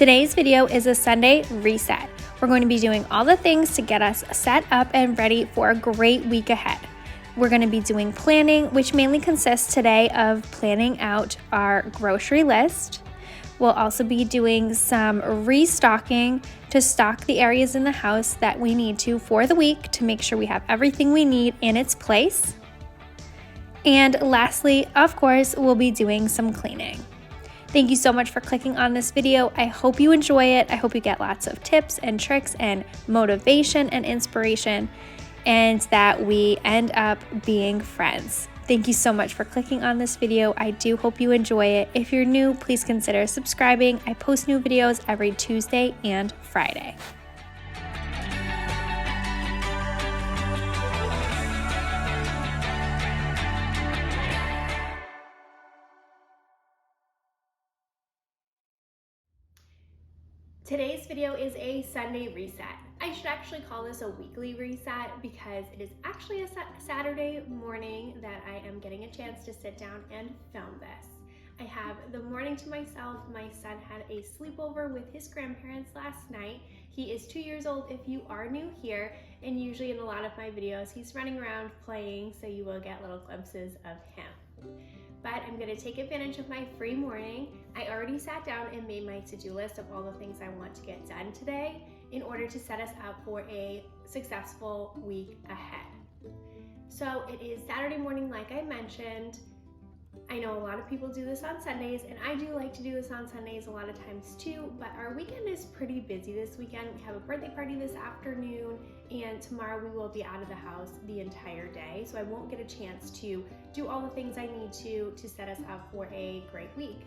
Today's video is a Sunday reset. We're going to be doing all the things to get us set up and ready for a great week ahead. We're going to be doing planning, which mainly consists today of planning out our grocery list. We'll also be doing some restocking to stock the areas in the house that we need to for the week to make sure we have everything we need in its place. And lastly, of course, we'll be doing some cleaning. Thank you so much for clicking on this video. I hope you enjoy it. I hope you get lots of tips and tricks and motivation and inspiration, and that we end up being friends. Thank you so much for clicking on this video. I do hope you enjoy it. If you're new, please consider subscribing. I post new videos every Tuesday and Friday. Today's video is a Sunday reset. I should actually call this a weekly reset because it is actually a Saturday morning that I am getting a chance to sit down and film this. I have the morning to myself. My son had a sleepover with his grandparents last night. He is 2 years old if you are new here, and usually in a lot of my videos he's running around playing, so you will get little glimpses of him. But I'm gonna take advantage of my free morning. I already sat down and made my to-do list of all the things I want to get done today in order to set us up for a successful week ahead. So it is Saturday morning, like I mentioned. I know a lot of people do this on Sundays, and I do like to do this on Sundays a lot of times too, but our weekend is pretty busy this weekend. We have a birthday party this afternoon, and tomorrow we will be out of the house the entire day, so I won't get a chance to do all the things I need to set us up for a great week.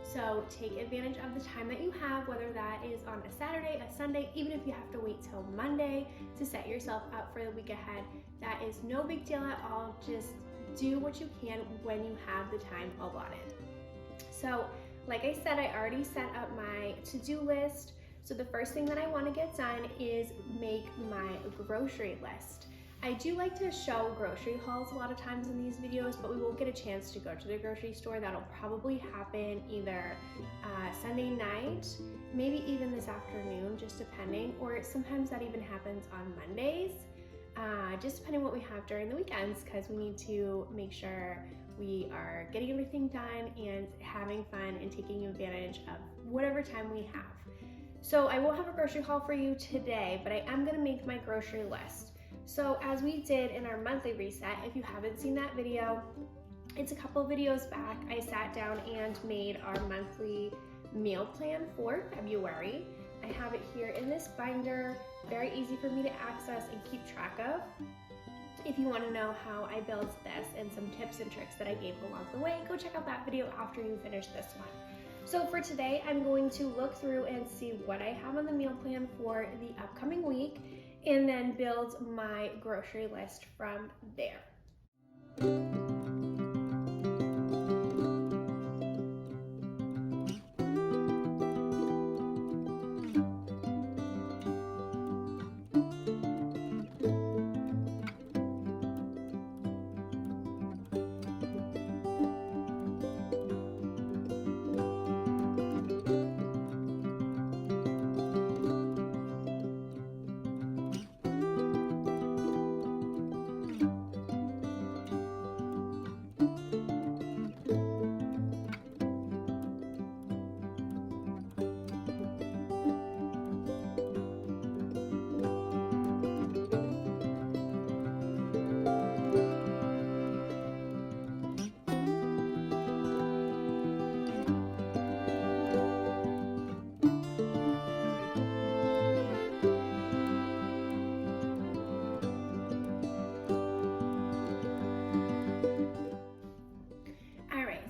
So take advantage of the time that you have, whether that is on a Saturday, a Sunday, even if you have to wait till Monday to set yourself up for the week ahead. That is no big deal at all. Just do what you can when you have the time allotted. So like I said, I already set up my to-do list. So the first thing that I want to get done is make my grocery list. I do like to show grocery hauls a lot of times in these videos, but we won't get a chance to go to the grocery store. That'll probably happen either Sunday night, maybe even this afternoon, just depending, or sometimes that even happens on Mondays. Just depending what we have during the weekends, because we need to make sure we are getting everything done and having fun and taking advantage of whatever time we have. So I won't have a grocery haul for you today, but I am going to make my grocery list. So as we did in our monthly reset, if you haven't seen that video, it's a couple videos back. I sat down and made our monthly meal plan for February. I have it here in this binder, very easy for me to access and keep track of. If you want to know how I built this and some tips and tricks that I gave along the way, go check out that video after you finish this one. So for today, I'm going to look through and see what I have on the meal plan for the upcoming week, and then build my grocery list from there.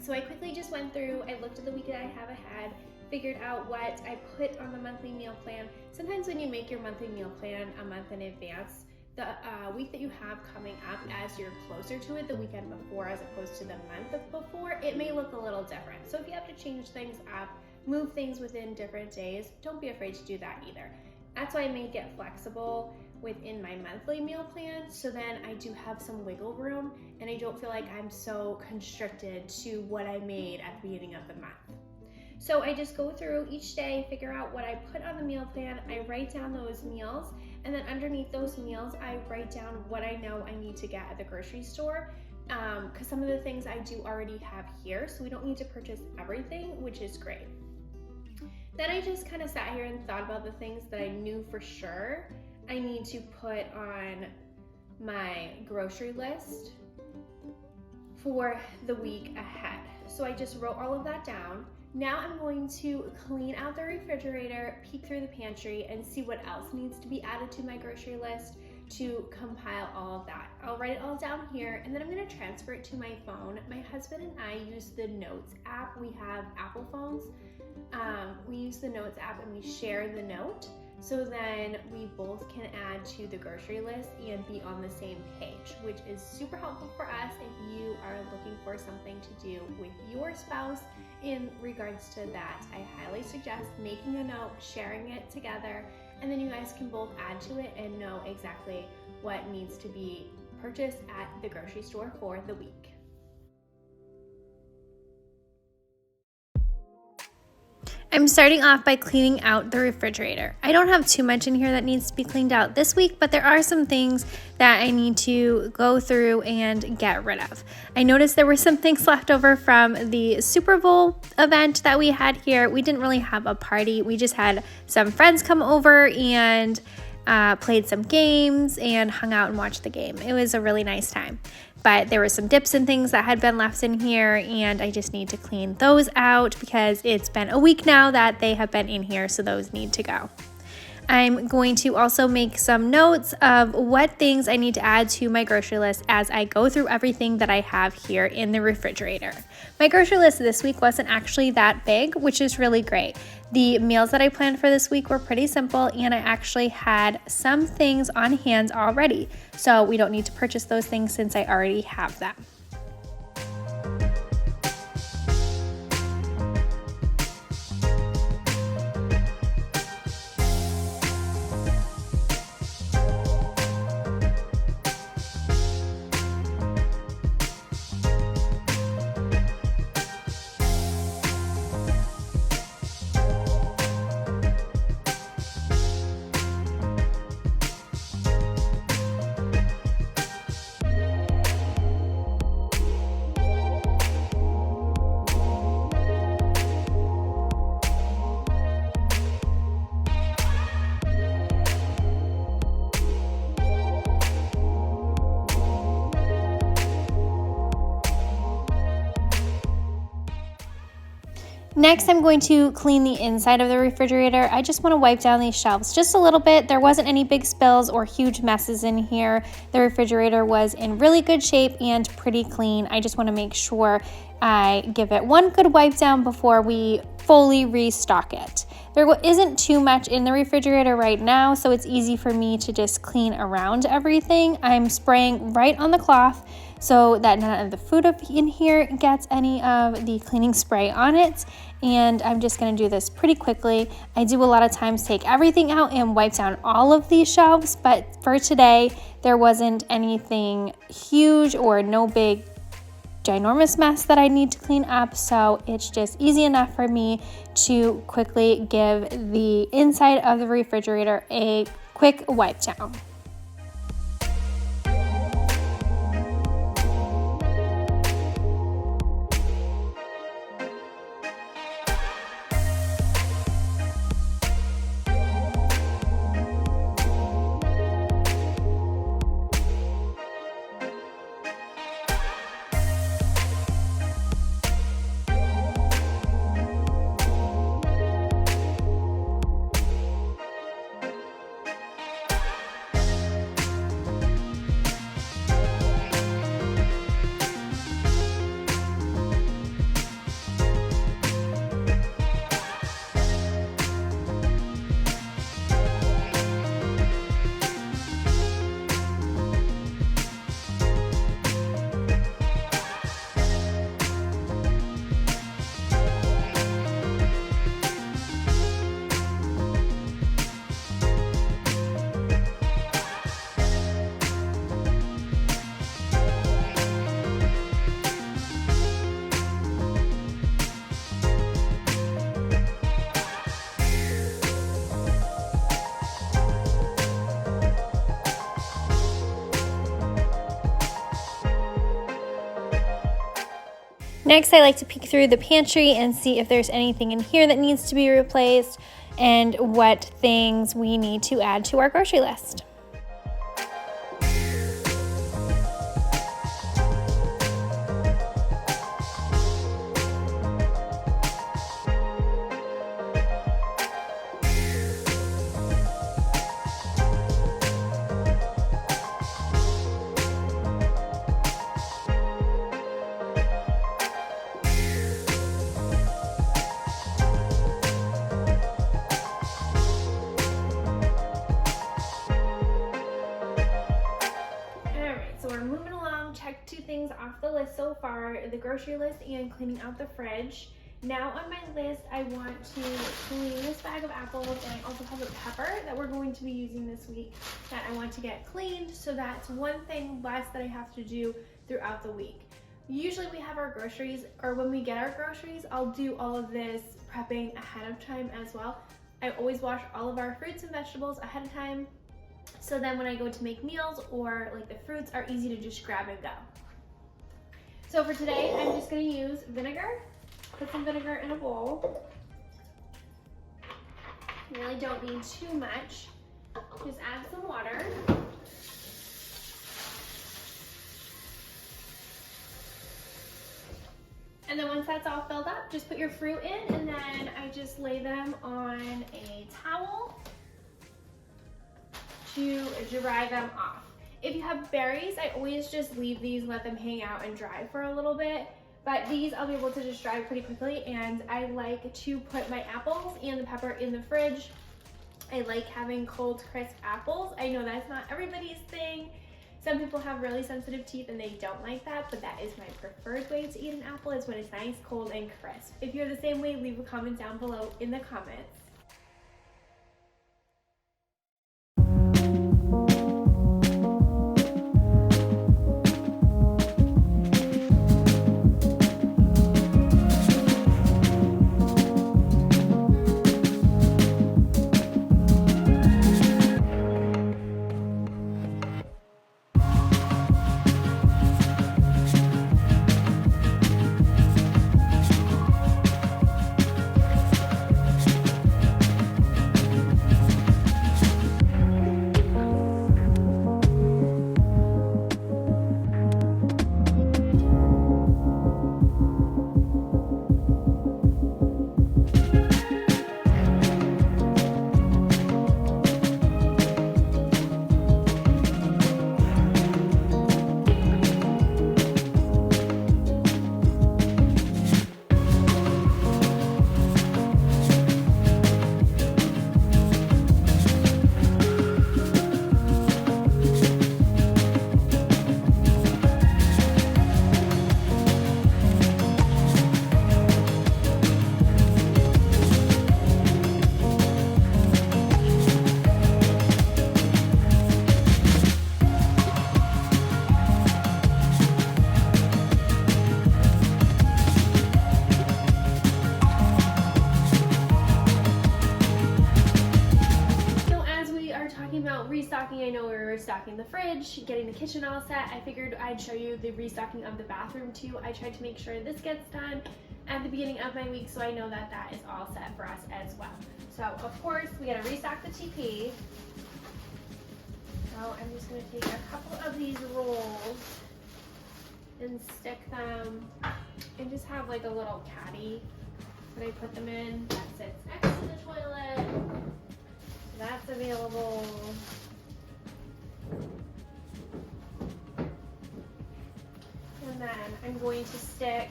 So I quickly just went through, I looked at the week that I have ahead, figured out what I put on the monthly meal plan. Sometimes when you make your monthly meal plan a month in advance, the week that you have coming up, as you're closer to it, the weekend before as opposed to the month before, it may look a little different. So if you have to change things up, move things within different days, don't be afraid to do that either. That's why I make it flexible within my monthly meal plan, so then I do have some wiggle room and I don't feel like I'm so constricted to what I made at the beginning of the month. So I just go through each day, figure out what I put on the meal plan, I write down those meals, and then underneath those meals, I write down what I know I need to get at the grocery store. Because some of the things I do already have here, so we don't need to purchase everything, which is great. Then I just kind of sat here and thought about the things that I knew for sure I need to put on my grocery list for the week ahead. So I just wrote all of that down. Now I'm going to clean out the refrigerator, peek through the pantry, and see what else needs to be added to my grocery list to compile all of that. I'll write it all down here, and then I'm gonna transfer it to my phone. My husband and I use the Notes app. We have Apple phones. We use the Notes app and we share the note. So then we both can add to the grocery list and be on the same page, which is super helpful for us if you are looking for something to do with your spouse in regards to that. I highly suggest making a note, sharing it together, and then you guys can both add to it and know exactly what needs to be purchased at the grocery store for the week. I'm starting off by cleaning out the refrigerator. I don't have too much in here that needs to be cleaned out this week, but there are some things that I need to go through and get rid of. I noticed there were some things left over from the Super Bowl event that we had here. We didn't really have a party. We just had some friends come over and played some games and hung out and watched the game. It was a really nice time. But there were some dips and things that had been left in here, and I just need to clean those out because it's been a week now that they have been in here, so those need to go. I'm going to also make some notes of what things I need to add to my grocery list as I go through everything that I have here in the refrigerator. My grocery list this week wasn't actually that big, which is really great. The meals that I planned for this week were pretty simple, and I actually had some things on hand already, so we don't need to purchase those things since I already have them. Next, I'm going to clean the inside of the refrigerator. I just want to wipe down these shelves just a little bit. There wasn't any big spills or huge messes in here. The refrigerator was in really good shape and pretty clean. I just want to make sure I give it one good wipe down before we fully restock it. There isn't too much in the refrigerator right now, so it's easy for me to just clean around everything. I'm spraying right on the cloth so that none of the food up in here gets any of the cleaning spray on it. And I'm just gonna do this pretty quickly. I do a lot of times take everything out and wipe down all of these shelves, but for today, there wasn't anything huge or no big ginormous mess that I need to clean up, so it's just easy enough for me to quickly give the inside of the refrigerator a quick wipe down. Next, I like to peek through the pantry and see if there's anything in here that needs to be replaced and what things we need to add to our grocery list. Checked 2 things off the list so far, the grocery list and cleaning out the fridge. Now on my list, I want to clean this bag of apples, and I also have a pepper that we're going to be using this week that I want to get cleaned, so that's one thing less that I have to do throughout the week. Usually we have our groceries, or when we get our groceries, I'll do all of this prepping ahead of time as well. I always wash all of our fruits and vegetables ahead of time, so then when I go to make meals or like the fruits are easy to just grab and go. So for today, I'm just gonna use vinegar. Put some vinegar in a bowl. You really don't need too much. Just add some water. And then once that's all filled up, just put your fruit in, and then I just lay them on a towel to dry them off. If you have berries, I always just leave these, let them hang out and dry for a little bit. But these I'll be able to just dry pretty quickly, and I like to put my apples and the pepper in the fridge. I like having cold, crisp apples. I know that's not everybody's thing. Some people have really sensitive teeth and they don't like that, but that is my preferred way to eat an apple, is when it's nice, cold, and crisp. If you're the same way, leave a comment down below in the comments. Restocking, I know we were restocking the fridge, getting the kitchen all set. I figured I'd show you the restocking of the bathroom too. I tried to make sure this gets done at the beginning of my week, so I know that that is all set for us as well. So of course we gotta restock the TP. So I'm just gonna take a couple of these rolls and stick them, and just have like a little caddy that I put them in that sits next to the toilet. So that's available. And then I'm going to stick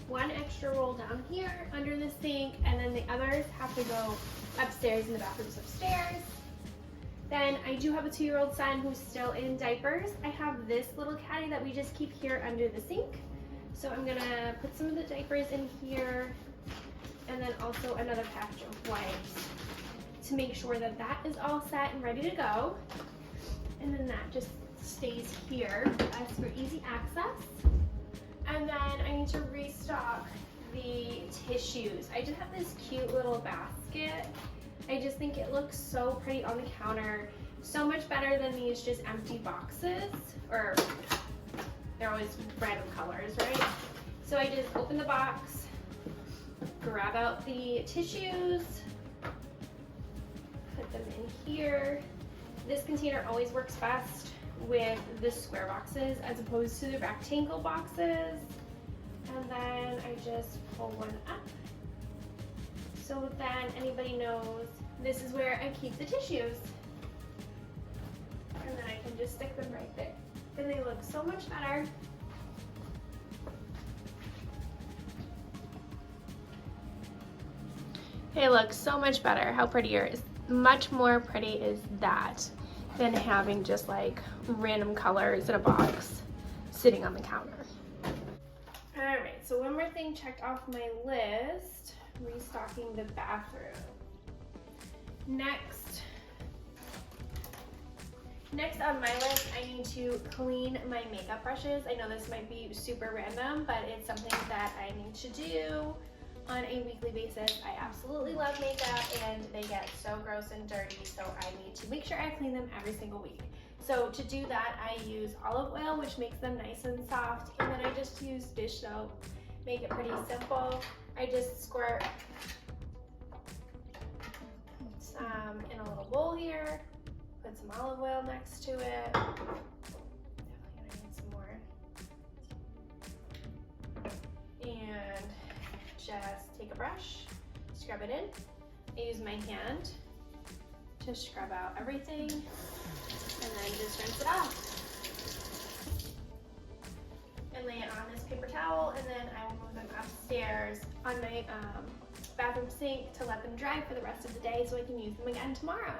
one extra roll down here under the sink, and then the others have to go upstairs in the bathrooms upstairs. Then I do have a 2-year-old son who's still in diapers. I have this little caddy that we just keep here under the sink. So I'm gonna put some of the diapers in here, and then also another package of wipes to make sure that that is all set and ready to go. And then that just stays here as for easy access. And then I need to restock the tissues. I just have this cute little basket. I just think it looks so pretty on the counter. So much better than these just empty boxes, or they're always random colors, right? So I just open the box, grab out the tissues, put them in here. This container always works best with the square boxes as opposed to the rectangle boxes. And then I just pull one up. So then anybody knows this is where I keep the tissues. And then I can just stick them right there. Then they look so much better. They look so much better. How prettier is much more pretty is that than having just like random colors in a box sitting on the counter. All right, so one more thing checked off my list, restocking the bathroom. Next on my list, I need to clean my makeup brushes. I know this might be super random, but it's something that I need to do on a weekly basis. I absolutely love makeup and they get so gross and dirty, so I need to make sure I clean them every single week. So to do that, I use olive oil, which makes them nice and soft, and then I just use dish soap. Make it pretty simple. I just squirt some in a little bowl here, put some olive oil next to it. Definitely gonna need some more. And just take a brush, scrub it in. I use my hand to scrub out everything, and then just rinse it off. And lay it on this paper towel, and then I will move them upstairs on my bathroom sink to let them dry for the rest of the day so I can use them again tomorrow.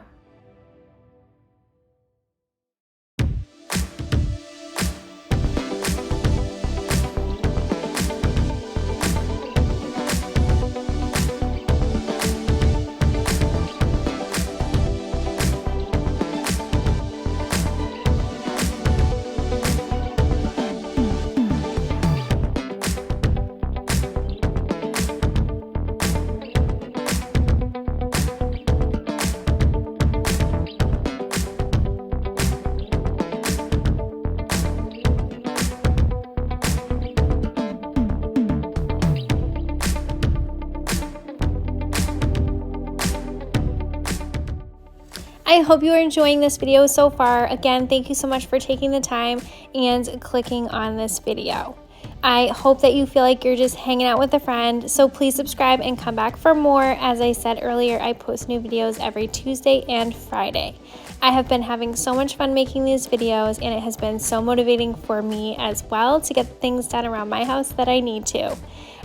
I hope you are enjoying this video so far. Again, thank you so much for taking the time and clicking on this video. I hope that you feel like you're just hanging out with a friend, so please subscribe and come back for more. As I said earlier, I post new videos every Tuesday and Friday. I have been having so much fun making these videos, and it has been so motivating for me as well to get things done around my house that I need to.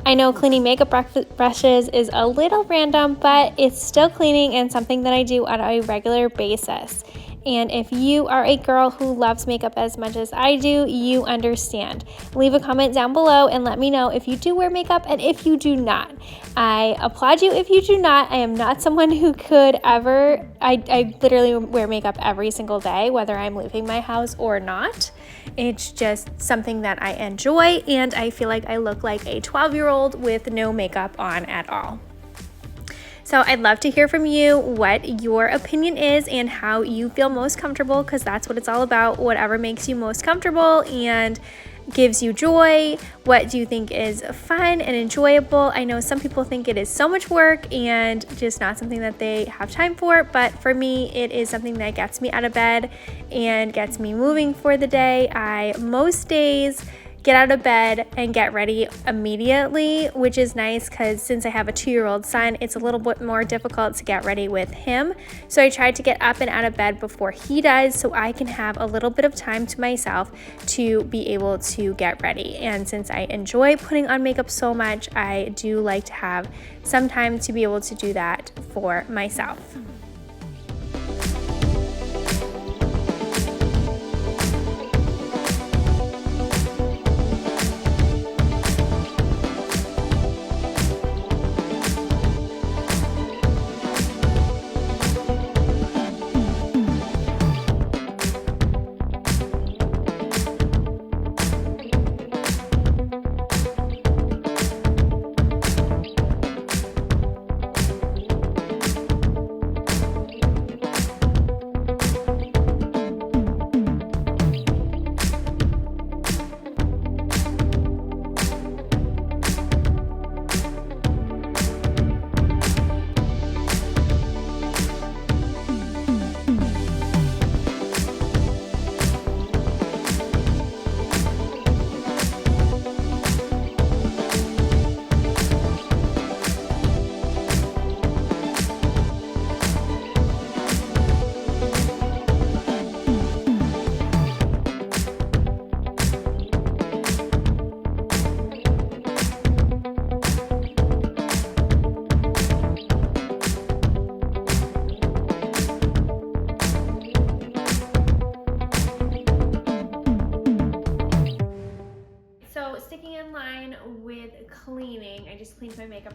I know cleaning makeup brushes is a little random, but it's still cleaning and something that I do on a regular basis. And if you are a girl who loves makeup as much as I do, you understand. Leave a comment down below and let me know if you do wear makeup and if you do not. I applaud you if you do not. I am not someone who could ever. I literally wear makeup every single day, whether I'm leaving my house or not. It's just something that I enjoy, and I feel like I look like a 12-year-old with no makeup on at all. So I'd love to hear from you what your opinion is and how you feel most comfortable, because that's what it's all about. Whatever makes you most comfortable and gives you joy. What do you think is fun and enjoyable? I know some people think it is so much work and just not something that they have time for, but for me, it is something that gets me out of bed and gets me moving for the day. I most days get out of bed and get ready immediately, which is nice because since I have a 2-year-old son, it's a little bit more difficult to get ready with him. So I try to get up and out of bed before he does so I can have a little bit of time to myself to be able to get ready. And since I enjoy putting on makeup so much, I do like to have some time to be able to do that for myself.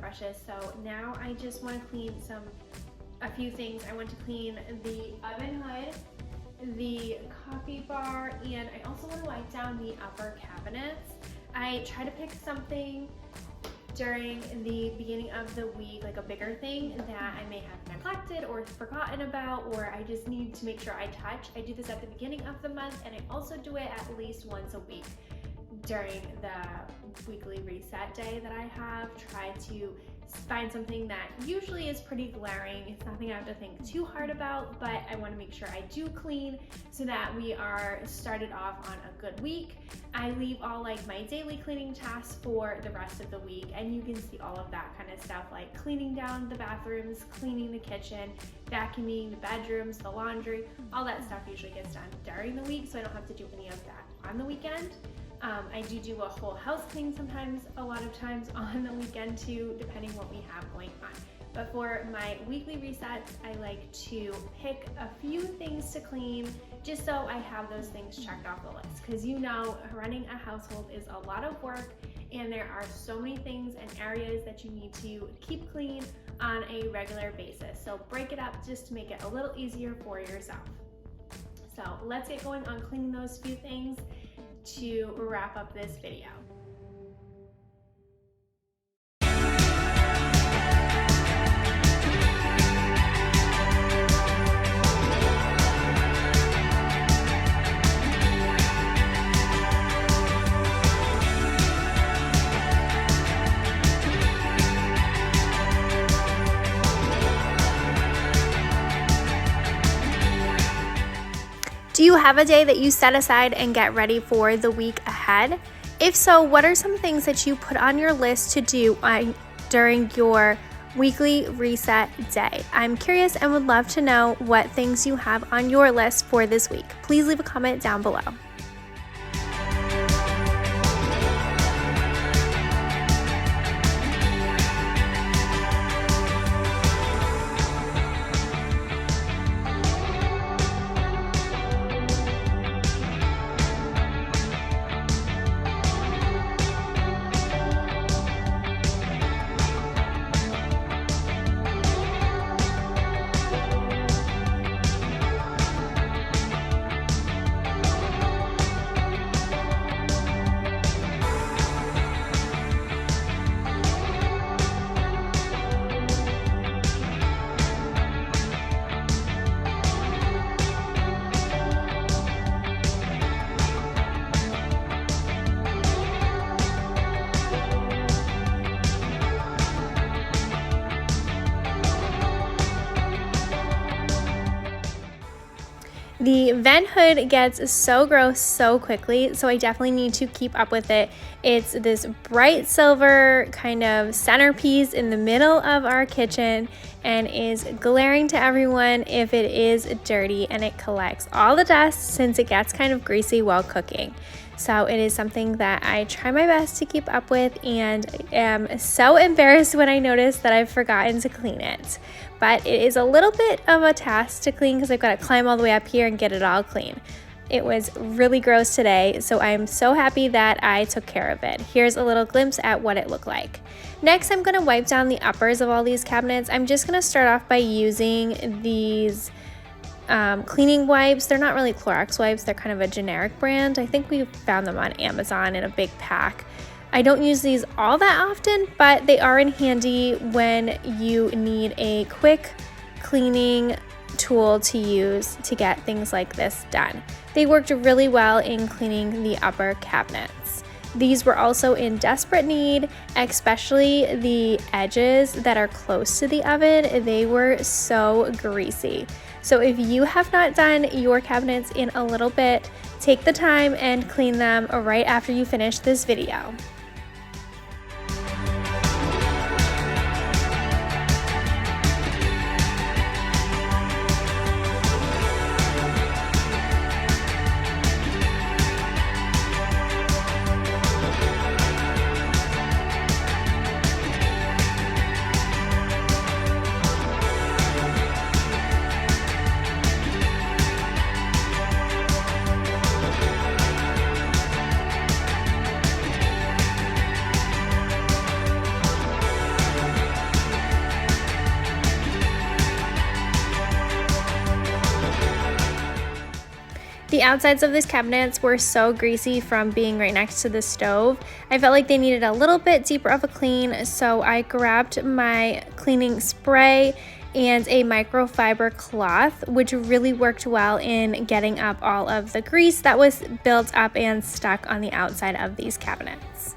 brushes. So now I just want to clean a few things. I want to clean the oven hood, the coffee bar, and I also want to wipe down the upper cabinets. I try to pick something during the beginning of the week, like a bigger thing that I may have neglected or forgotten about, or I just need to make sure I touch. I do this at the beginning of the month, and I also do it at least once a week during the weekly reset day that I have. Try to find something that usually is pretty glaring. It's nothing I have to think too hard about, but I want to make sure I do clean so that we are started off on a good week. I leave all like my daily cleaning tasks for the rest of the week, and you can see all of that kind of stuff, like cleaning down the bathrooms, cleaning the kitchen, vacuuming the bedrooms, the laundry. All that stuff usually gets done during the week, so I don't have to do any of that on the weekend. I do a whole house clean sometimes, a lot of times on the weekend too, depending what we have going on. But for my weekly resets, I like to pick a few things to clean just so I have those things checked off the list. Because you know, running a household is a lot of work, and there are so many things and areas that you need to keep clean on a regular basis. So break it up just to make it a little easier for yourself. So let's get going on cleaning those few things to wrap up this video. Do you have a day that you set aside and get ready for the week ahead? If so, what are some things that you put on your list to do during your weekly reset day? I'm curious and would love to know what things you have on your list for this week. Please leave a comment down below. The vent hood gets so gross so quickly, so I definitely need to keep up with it. It's this bright silver kind of centerpiece in the middle of our kitchen and is glaring to everyone if it is dirty, and it collects all the dust since it gets kind of greasy while cooking. So it is something that I try my best to keep up with, and am so embarrassed when I notice that I've forgotten to clean it. But it is a little bit of a task to clean because I've got to climb all the way up here and get it all clean. It was really gross today, so I'm so happy that I took care of it. Here's a little glimpse at what it looked like. Next, I'm going to wipe down the uppers of all these cabinets. I'm just going to start off by using these cleaning wipes. They're not really Clorox wipes, they're kind of a generic brand. I think we found them on Amazon in a big pack. I don't use these all that often, but they are in handy when you need a quick cleaning tool to use to get things like this done. They worked really well in cleaning the upper cabinets. These were also in desperate need, especially the edges that are close to the oven. They were so greasy. So if you have not done your cabinets in a little bit, take the time and clean them right after you finish this video. The outsides of these cabinets were so greasy from being right next to the stove. I felt like they needed a little bit deeper of a clean, so I grabbed my cleaning spray and a microfiber cloth, which really worked well in getting up all of the grease that was built up and stuck on the outside of these cabinets.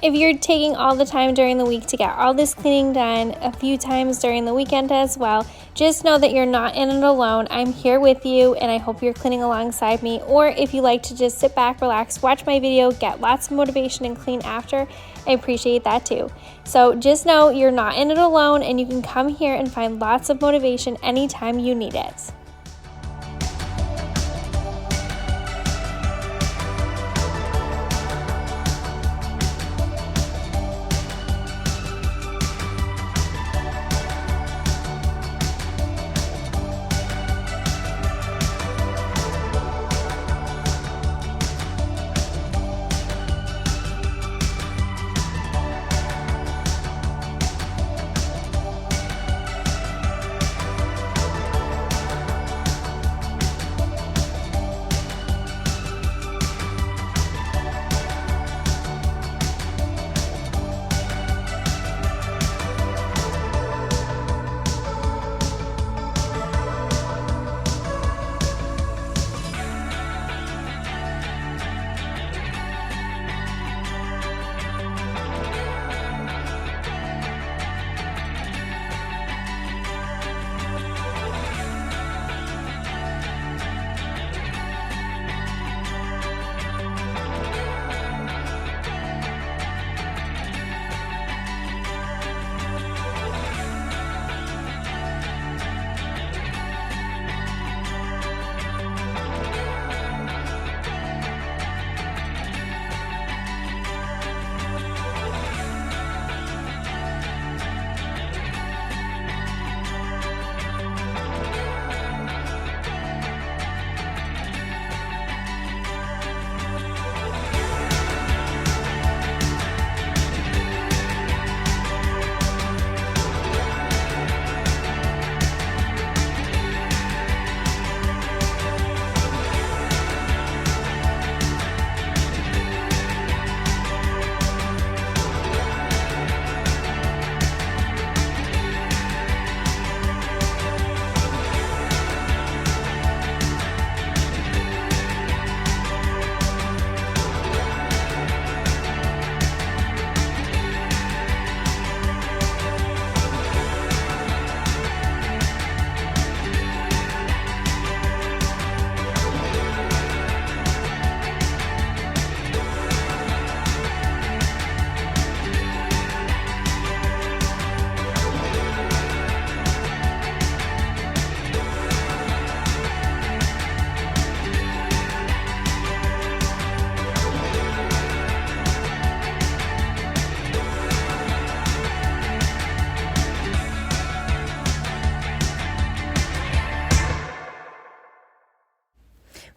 If you're taking all the time during the week to get all this cleaning done, a few times during the weekend as well, just know that you're not in it alone. I'm here with you, and I hope you're cleaning alongside me. Or if you like to just sit back, relax, watch my video, get lots of motivation and clean after, I appreciate that too. So just know you're not in it alone, and you can come here and find lots of motivation anytime you need it.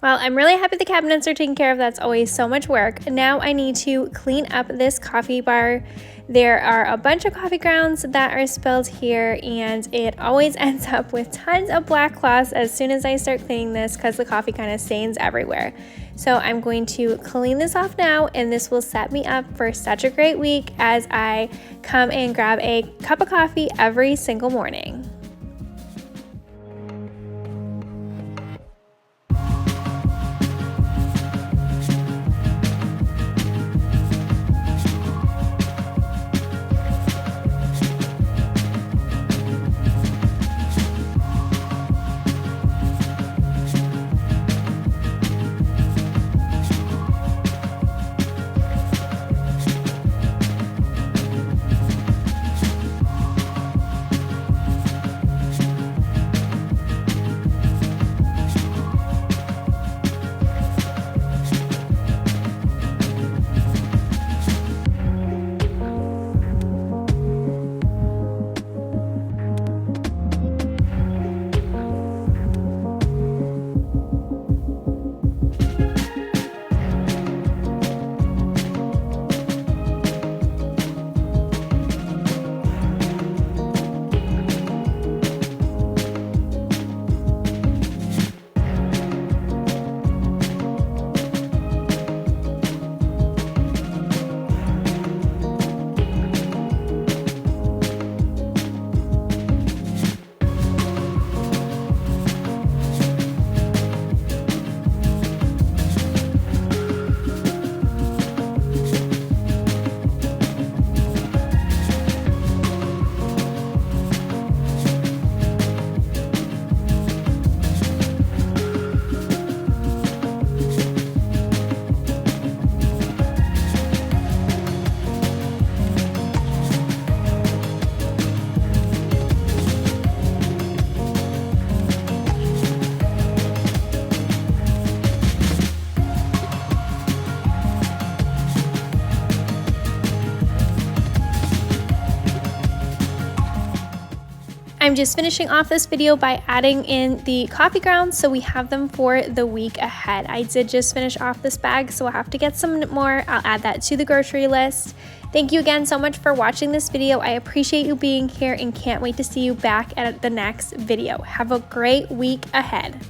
Well, I'm really happy the cabinets are taken care of. That's always so much work. Now I need to clean up this coffee bar. There are a bunch of coffee grounds that are spilled here, and it always ends up with tons of black cloths as soon as I start cleaning this because the coffee kind of stains everywhere. So I'm going to clean this off now, and this will set me up for such a great week as I come and grab a cup of coffee every single morning. I'm just finishing off this video by adding in the coffee grounds so we have them for the week ahead. I did just finish off this bag, so I'll have to get some more. I'll add that to the grocery list. Thank you again so much for watching this video. I appreciate you being here and can't wait to see you back at the next video. Have a great week ahead.